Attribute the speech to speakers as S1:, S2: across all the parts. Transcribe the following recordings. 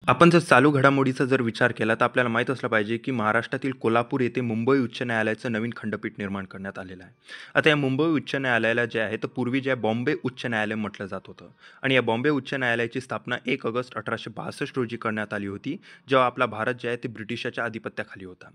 S1: आपण जर चालू घडामोडीचा जर विचार केला तर आपल्याला माहीत असलं पाहिजे, की महाराष्ट्रातील कोल्हापूर येथे मुंबई उच्च न्यायालयाचं नवीन खंडपीठ निर्माण करण्यात आलेलं आहे. आता या मुंबई उच्च न्यायालयाला जे आहे, तर पूर्वी जे आहे बॉम्बे उच्च न्यायालय म्हटलं जात होतं आणि या बॉम्बे उच्च न्यायालयाची स्थापना 1 ऑगस्ट 1862 रोजी करण्यात आली होती, जेव्हा आपला भारत जे आहे ते ब्रिटिशाच्या अधिपत्याखाली होता.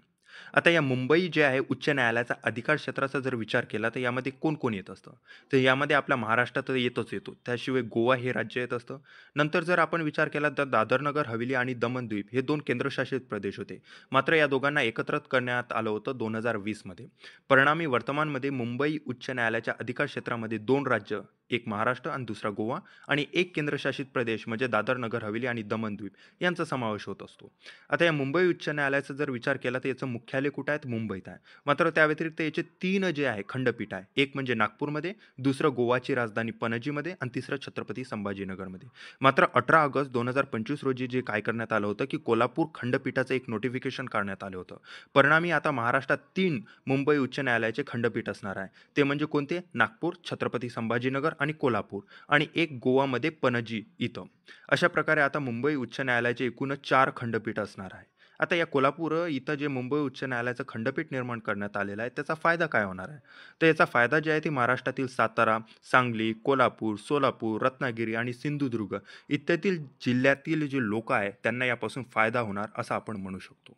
S1: आता या मुंबई जे आहे उच्च न्यायालयाचा अधिकार क्षेत्राचा जर विचार केला, तर यामध्ये कोण-कोण येत असतं? तर यामध्ये आपला महाराष्ट्र तर येतोच येतो. त्याशिवाय गोवा हे राज्य येत असतं. नंतर जर आपण विचार केला तर दादर-नगर हवेली आणि दमण-द्वीप हे 2 केंद्रशासित प्रदेश होते. मात्र या दोघांना एकत्रित करण्यात आलं होतं 2020 मध्ये. परिणामी वर्तमानमध्ये मुंबई उच्च न्यायालयाच्या अधिकार क्षेत्रामध्ये 2 राज्य, एक महाराष्ट्र आणि दुसरा गोवा आणि एक केंद्रशासित प्रदेश म्हणजे दादर-नगर हवेली आणि दमण-द्वीप यांचा समावेश होत असतो. आता या मुंबई उच्च न्यायालयाचा जर विचार केला तर याचं मुख्यालय कुठे आहे? तर मुंबईत आहे. मात्र त्या व्यतिरिक्त याचे 3 जे आहे खंडपीठ आहे. एक म्हणजे नागपूरमध्ये, दुसरं गोवाची राजधानी पणजीमध्ये आणि तिसरं छत्रपती संभाजीनगरमध्ये. मात्र 18 ऑगस्ट 2025 रोजी जे काय करण्यात आलं होतं, की कोल्हापूर खंडपीठाचं एक नोटिफिकेशन काढण्यात आलं होतं. परिणामी आता महाराष्ट्रात 3 मुंबई उच्च न्यायालयाचे खंडपीठ असणार आहे. ते म्हणजे कोणते? नागपूर, छत्रपती संभाजीनगर आणि कोल्हापूर आणि एक गोवामध्ये पणजी इथं. अशा प्रकारे आता मुंबई उच्च न्यायालयाचे एकूणच 4 खंडपीठ असणार आहे. आता या कोल्हापूर इथं जे मुंबई उच्च न्यायालयाचं खंडपीठ निर्माण करण्यात आलेलं आहे, त्याचा फायदा काय होणार आहे? तर याचा फायदा जे आहे ते महाराष्ट्रातील सातारा, सांगली, कोल्हापूर, सोलापूर, रत्नागिरी आणि सिंधुदुर्ग इत्यादी जिल्ह्यातील जे लोक आहेत, त्यांना यापासून फायदा होणार असं आपण म्हणू शकतो.